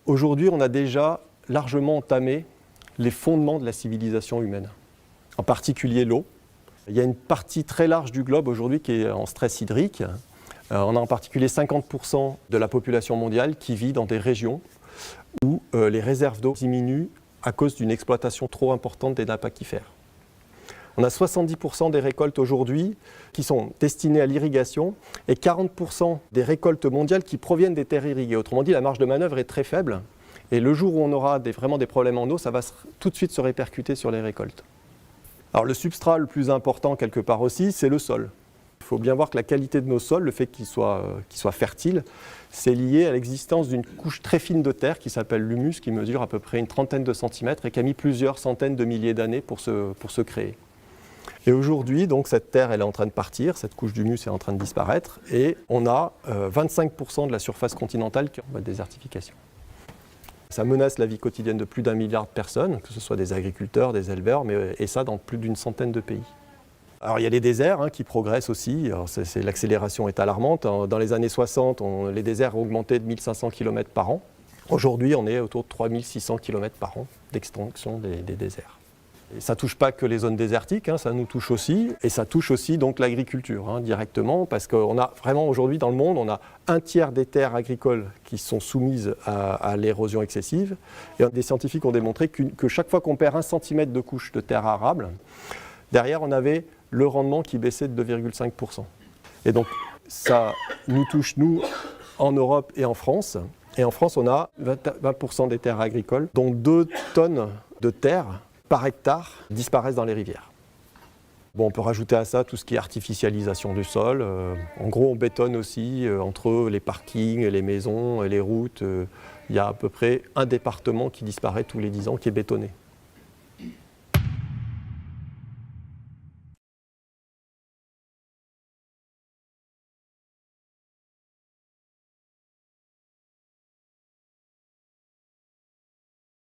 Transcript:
Aujourd'hui, on a déjà largement entamé les fondements de la civilisation humaine, en particulier l'eau. Il y a une partie très large du globe aujourd'hui qui est en stress hydrique. On a en particulier 50% de la population mondiale qui vit dans des régions où les réserves d'eau diminuent à cause d'une exploitation trop importante des nappes aquifères. On a 70% des récoltes aujourd'hui qui sont destinées à l'irrigation et 40% des récoltes mondiales qui proviennent des terres irriguées. Autrement dit, la marge de manœuvre est très faible et le jour où on aura vraiment des problèmes en eau, ça va tout de suite se répercuter sur les récoltes. Alors le substrat le plus important quelque part aussi, c'est le sol. Il faut bien voir que la qualité de nos sols, le fait qu'ils soient fertiles, c'est lié à l'existence d'une couche très fine de terre qui s'appelle l'humus, qui mesure à peu près une trentaine de centimètres et qui a mis plusieurs centaines de milliers d'années pour se créer. Et aujourd'hui, donc, cette terre elle est en train de partir, cette couche d'humus est en train de disparaître, et on a 25% de la surface continentale qui est en voie de désertification. Ça menace la vie quotidienne de plus d'1 milliard de personnes, que ce soit des agriculteurs, des éleveurs, et ça dans plus d'une centaine de pays. Alors il y a les déserts qui progressent aussi, l'accélération est alarmante. Dans les années 60, les déserts ont augmenté de 1500 km par an. Aujourd'hui, on est autour de 3600 km par an d'extinction des déserts. Et ça ne touche pas que les zones désertiques, ça nous touche aussi, et ça touche aussi donc l'agriculture directement, parce qu'on a vraiment aujourd'hui dans le monde, on a un tiers des terres agricoles qui sont soumises à l'érosion excessive. Et des scientifiques ont démontré que chaque fois qu'on perd 1 cm de couche de terre arable, derrière on avait le rendement qui baissait de 2,5%. Et donc ça nous touche, nous, en Europe et en France. Et en France, on a 20% des terres agricoles, dont 2 tonnes de terre par hectare disparaissent dans les rivières. Bon, on peut rajouter à ça tout ce qui est artificialisation du sol. En gros, on bétonne aussi entre les parkings, les maisons et les routes. Il y a à peu près un département qui disparaît tous les 10 ans, qui est bétonné.